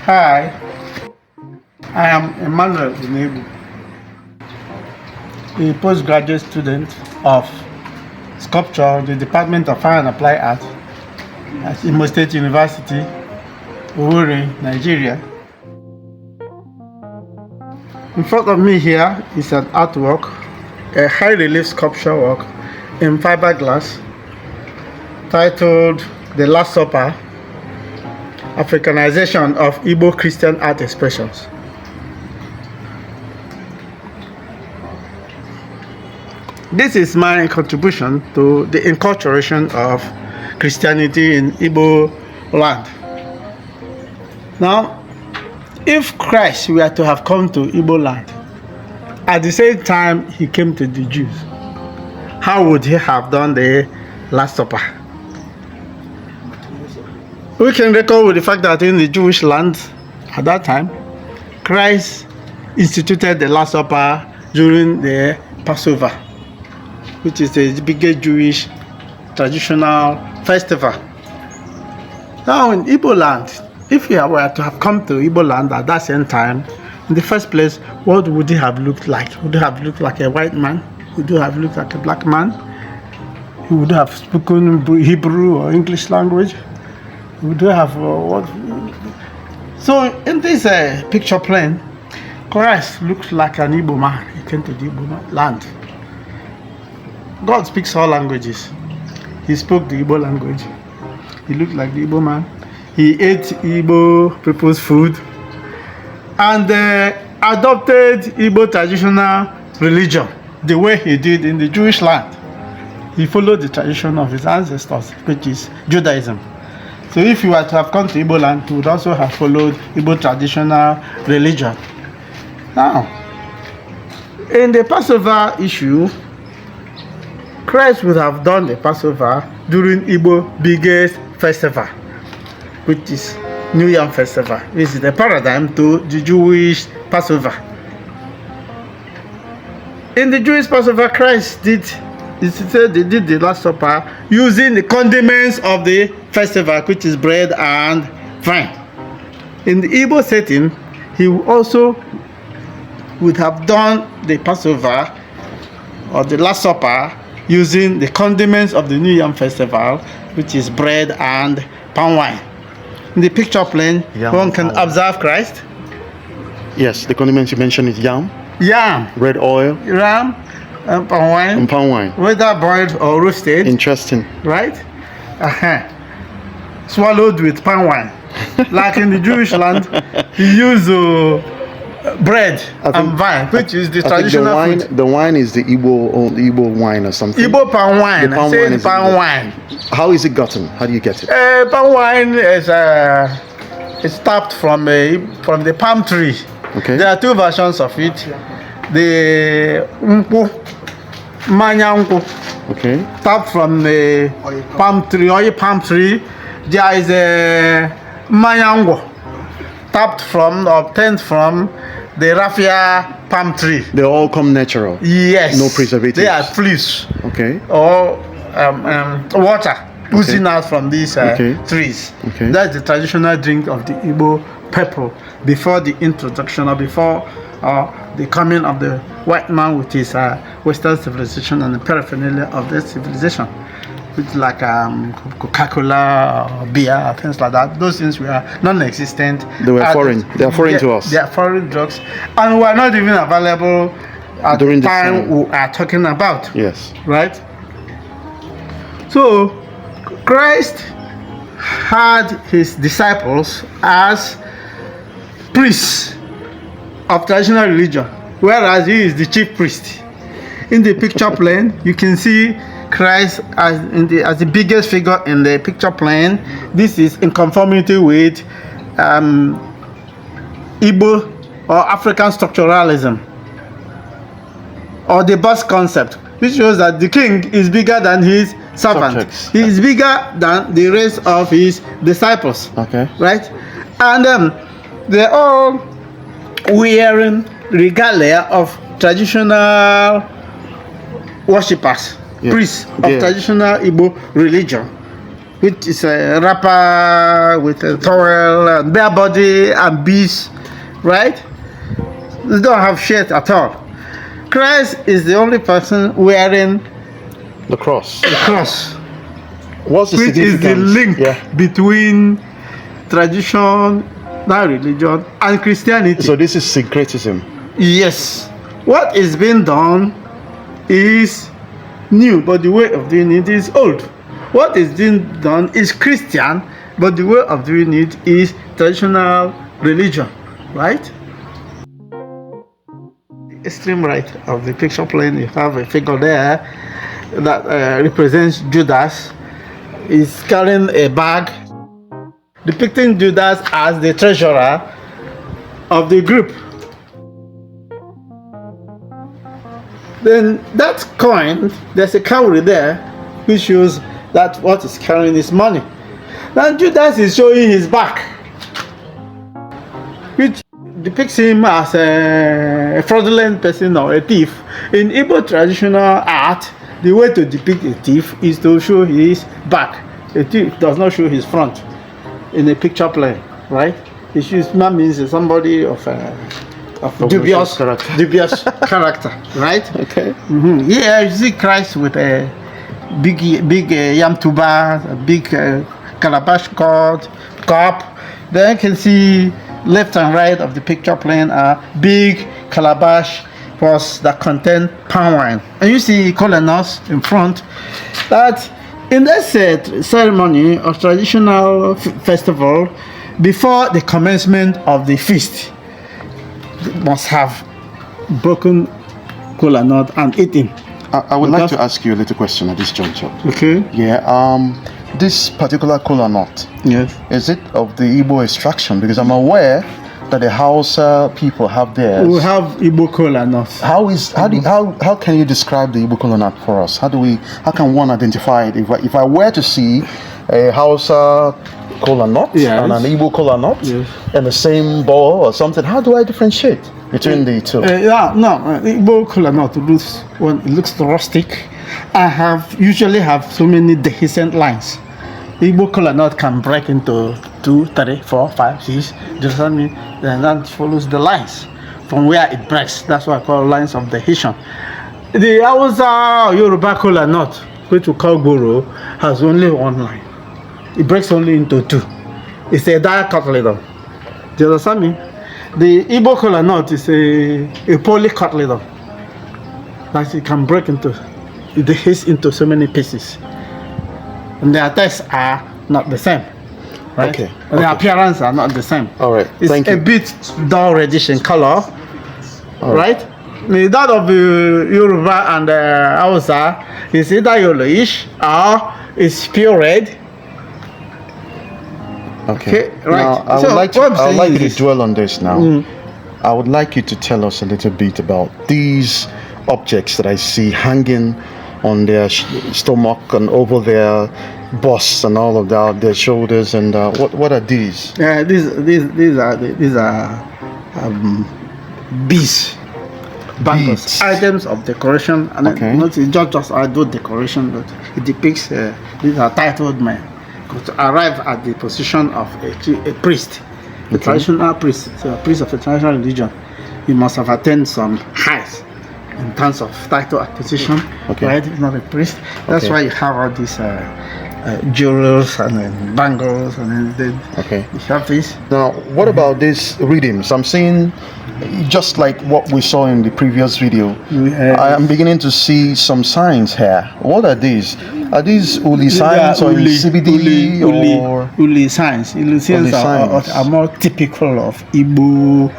Hi, I am Emmanuel Unegbu, a postgraduate student of sculpture in the Department of Fine and Applied Art at Imo State University, Owerri, Nigeria. In front of me here is an artwork, a high relief sculpture work in fiberglass titled The Last Supper, Africanization of Igbo Christian Art Expressions. This is my contribution to the enculturation of Christianity in Igbo land. Now, if Christ were to have come to Igbo land, at the same time he came to the Jews, how would he have done the Last Supper? We can reckon with the fact that in the Jewish land at that time, Christ instituted the Last Supper during the Passover, which is the biggest Jewish traditional festival. Now in Igbo land, if he were to have come to Igbo land at that same time, in the first place, what would he have looked like? Would he have looked like a white man? Would he have looked like a black man? He would have spoken Hebrew or English language? Would he have what? So in this picture plane, Christ looks like an Igbo man. He came to the Igbo land. God speaks all languages. He spoke the Igbo language. He looked like the Igbo man. He ate Igbo people's food and adopted Igbo traditional religion the way he did in the Jewish land. He followed the tradition of his ancestors, which is Judaism. So if you were to have come to Igbo land, you would also have followed Igbo traditional religion. Now, in the Passover issue, Christ would have done the Passover during Igbo biggest festival, which is New Yam Festival. This is the paradigm to the Jewish Passover. In the Jewish Passover, Christ did the Last Supper using the condiments of the festival, which is bread and wine. In the Igbo setting, he also would have done the Passover or the Last Supper using the condiments of the New Yam Festival, which is bread and palm wine. In the picture plane, one can observe Christ. Yes, the condiments you mentioned is yam, red oil, ram, and palm wine, whether boiled or roasted. Interesting. Right? Swallowed with palm wine. Like in the Jewish land, he used bread and wine, which is the traditional food. The wine is the Igbo wine or something. Igbo palm wine. The palm wine is palm wine. How is it gotten? How do you get it? Palm wine is tapped from the palm tree. Okay. There are two versions of it. The manya unku, okay, tapped from the palm tree, oil palm tree. There is a manyango, tapped from, obtained from the raffia palm tree. They all come natural. Yes. No preservatives. They are fleece. Okay. Or water oozing out from these trees. Okay. That's the traditional drink of the Igbo people before the introduction or before the coming of the white man with his Western civilization and the paraphernalia of that civilization. With like Coca-Cola or beer, things like that. Those things were non-existent. They were foreign. They are foreign to us. They are foreign drugs, and were not even available at during the time we are talking about. Yes. Right. So Christ had his disciples as priests of traditional religion, whereas he is the chief priest. In the picture plane, you can see Christ as the biggest figure in the picture plane. This is in conformity with Igbo or African structuralism, or the bust concept, which shows that the king is bigger than his servant. Subjects. He is bigger than the rest of his disciples. Okay. Right? And they're all wearing regalia of traditional worshippers, priests of traditional Igbo religion. which is a rapper with a towel and bare body and beads, right? They don't have shirt at all. Christ is the only person wearing The cross. the cross, What's the which is the significance? link Yeah. between tradition, that religion, and Christianity. So this is syncretism. Yes. What is being done is new, but the way of doing it is old. What is being done is Christian, but the way of doing it is traditional religion, right? The extreme right of the picture plane, you have a figure there that represents Judas. Is carrying a bag depicting Judas as the treasurer of the group. Then that coin, there's a cowrie there, which shows that what is carrying is money. Now Judas is showing his back, which depicts him as a fraudulent person or a thief. In Igbo traditional art, the way to depict a thief is to show his back. A thief does not show his front in a picture plane, right? It shows man means somebody of dubious character. character, right? Okay. Yeah, you see Christ with a big yam tuba, a big calabash cup. Then you can see left and right of the picture plane are big calabash pots that contain palm wine. And you see colonels in front. That in that ceremony or traditional festival, before the commencement of the feast, must have broken kola nut and eaten. I would like to ask you a little question at this juncture. Okay. Yeah. This particular kola nut, Yes. is it of the Igbo extraction? Because I'm aware that the Hausa people have theirs. We have Igbo kola nuts. How can you describe the Igbo kola nut for us? How can one identify it? If I were to see a Hausa kola nut Yes. and an Igbo kola nut Yes. in the same bowl or something, how do I differentiate between the two? Igbo kola nut looks rustic and usually have so many dehiscent lines. Igbo kola nut can break into 2, 3, 4, 5, 6. Just then that follows the lines from where it breaks. That's what I call lines of dehiscence. The Hausa Yoruba kola nut, which we call goro, has only one line. It breaks only into 2. It's a dicotyledon. Do you understand me? The Igbo kola nut is a polycotyledon. Like it can break into, it dehisces into so many pieces. And their tastes are not the same. Right? Okay. And their appearance are not the same. All right. It's Thank a you. bit dull reddish in color. All right? That of Yoruba and Hausa is either yellowish or is pure red. Okay. right. Now, I So would like what I'm saying you to is- dwell on this now. I would like you to tell us a little bit about these objects that I see hanging on their stomach and over their busts and all of that, their shoulders, and what are these? These are beads. Bangles, Beads. items of decoration, and Okay. not it's not just outdoor decoration, but it depicts these are titled men to arrive at the position of a priest, a traditional priest, so a priest of a traditional religion. You must have attained some height in terms of title acquisition, Okay. right? It's not a priest. That's Okay. why you have all these jewels and then bangles, and then Okay. you have this. Now, what about these rhythms? I'm seeing, just like what we saw in the previous video, I am beginning to see some signs here. What are these? Are these uli signs or CBD or? Uli signs. Uli signs are more typical of Igbo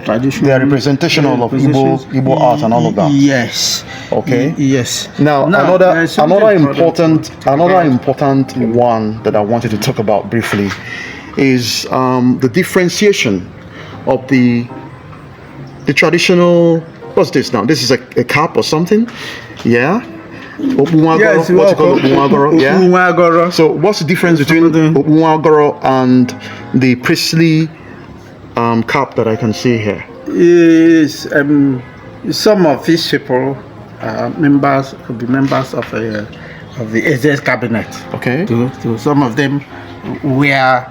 tradition. They are representational of Igbo art and all of that. Yes. Okay. Yes. Now, there is something another important one that I wanted to talk about briefly is the differentiation of the traditional. What's this now? This is a cap or something, yeah. Yes, What you call Opunwagoro, yeah. Opunwagoro. So, what's the difference between Opunwagoro and the priestly cap that I can see here? Is some of these people could be members of a of the SS cabinet. Okay. To some of them where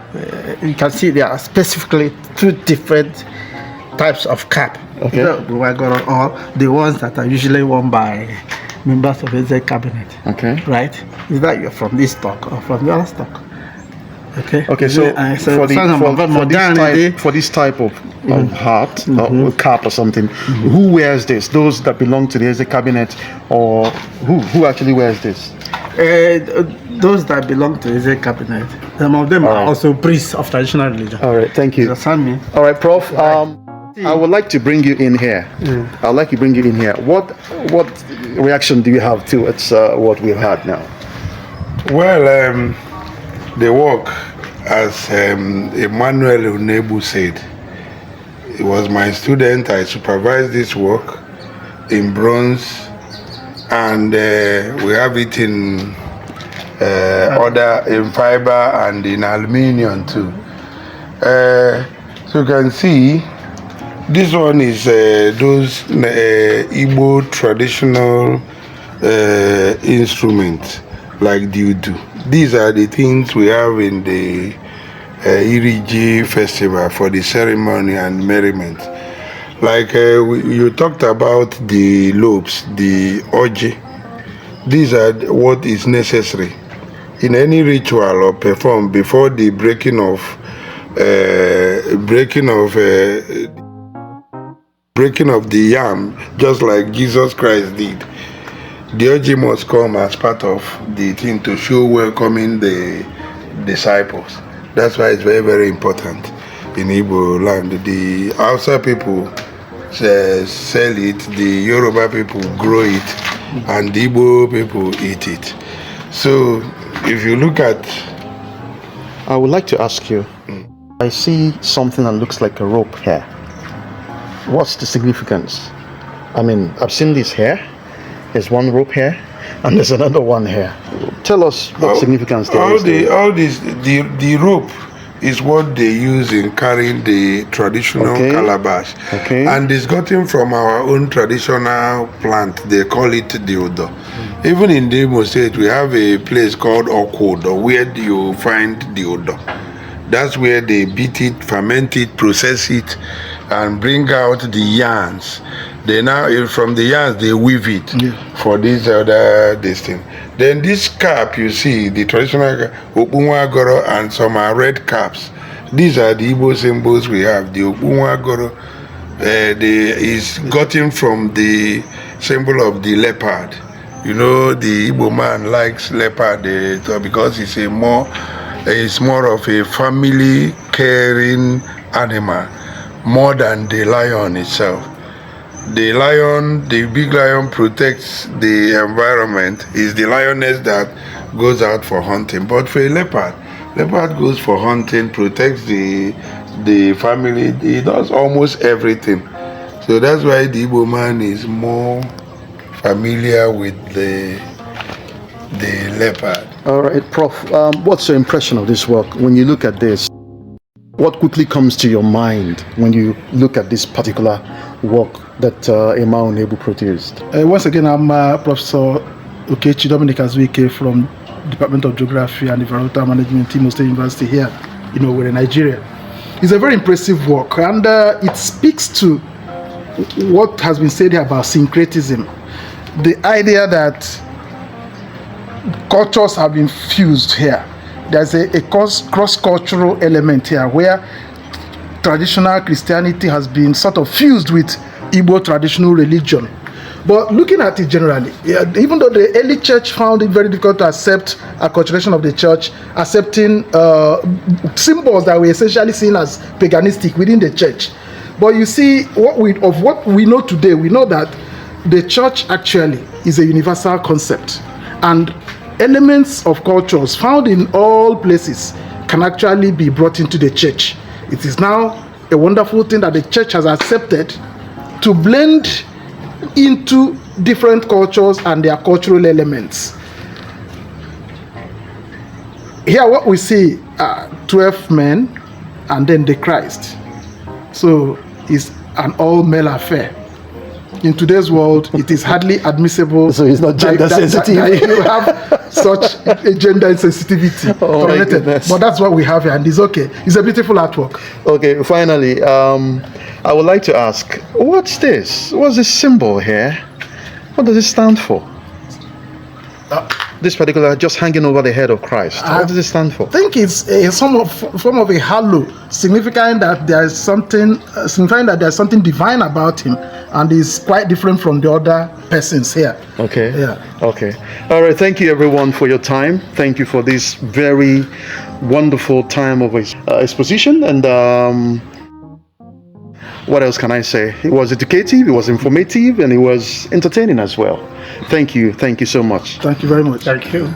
you can see there are specifically two different types of cap. Okay. Or the ones that are usually worn by members of the cabinet. Okay. Right? Is that you're from this stock or from the other stock? Okay. Okay. So for this type of hat or cap or something, who wears this? Those that belong to the Eze cabinet, or who actually wears this? Those that belong to the Eze cabinet. Some of them are also priests of traditional religion. All right. Thank you. Understand me? All right, Prof. I would like to bring you in here. I'd like to bring you in here. What reaction do you have towards what we've had now? Well, the work, as Emmanuel Unegbu said, he was my student. I supervised this work in bronze, and we have it in in fiber and in aluminium too. So you can see, this one is those Igbo traditional instruments like the udu. These are the things we have in the Iriji festival for the ceremony and merriment. Like you talked about the lobes, the oji. These are what is necessary in any ritual or perform before the breaking of the yam, just like Jesus Christ did. The oji must come as part of the thing to show welcoming the disciples. That's why it's very, very important in Igbo land. The Hausa people sell it, the Yoruba people grow it, and the Igbo people eat it. So if you look at... I would like to ask you, I see something that looks like a rope here. What's the significance? I mean, I've seen this here. There's one rope here, and there's another one here. Tell us what significance there is. The rope is what they use in carrying the traditional calabash. Okay. And it's gotten from our own traditional plant. They call it diodo. Even in the Imo State, we have a place called Okwodo, where you find diodo. That's where they beat it, ferment it, process it, and bring out the yarns. They now, from the yarns, they weave it for this other thing. Then this cap, you see, the traditional Opunwa Goro, and some are red caps. These are the Igbo symbols we have. The Opunwa Goro is gotten from the symbol of the leopard. You know, the Igbo man likes leopard because it's more of a family caring animal, more than the lion itself. The lion, the big lion, protects the environment. Is the lioness that goes out for hunting. But for a leopard goes for hunting, protects the family. He does almost everything. So that's why the Igbo man is more familiar with the leopard. All right, Prof. What's your impression of this work? When you look at this, what quickly comes to your mind when you look at this particular work that Emmanuel Unegbu produced? Once again, I'm Professor Okechi Dominic Azuike from Department of Geography and Environmental Management, Imo State University here, we're in Nigeria. It's a very impressive work, and it speaks to what has been said here about syncretism. The idea that cultures have been fused here. There's a cross-cultural element here where traditional Christianity has been sort of fused with Igbo traditional religion. But looking at it generally, even though the early church found it very difficult to accept acculturation of the church, accepting symbols that were essentially seen as paganistic within the church. But you see, what we know today, we know that the church actually is a universal concept, and elements of cultures found in all places can actually be brought into the church. It is now a wonderful thing that the church has accepted to blend into different cultures and their cultural elements. Here what we see are 12 men and then the Christ. So it's an all-male affair. in today's world, it is hardly admissible. So it's not gender sensitive. That you have such a gender insensitivity. Oh my goodness. But that's what we have here, and it's okay. It's a beautiful artwork. Okay, finally, I would like to ask, what's this? What's this symbol here? What does it stand for? This particular, just hanging over the head of Christ. What does it stand for? I think it's a form of a halo, signifying that there's something divine about him, and is quite different from the other persons here. Okay. Yeah. Okay. All right. Thank you, everyone, for your time. Thank you for this very wonderful time of exposition. And what else can I say? It was educative, it was informative, and it was entertaining as well. Thank you. Thank you so much. Thank you very much. Thank you.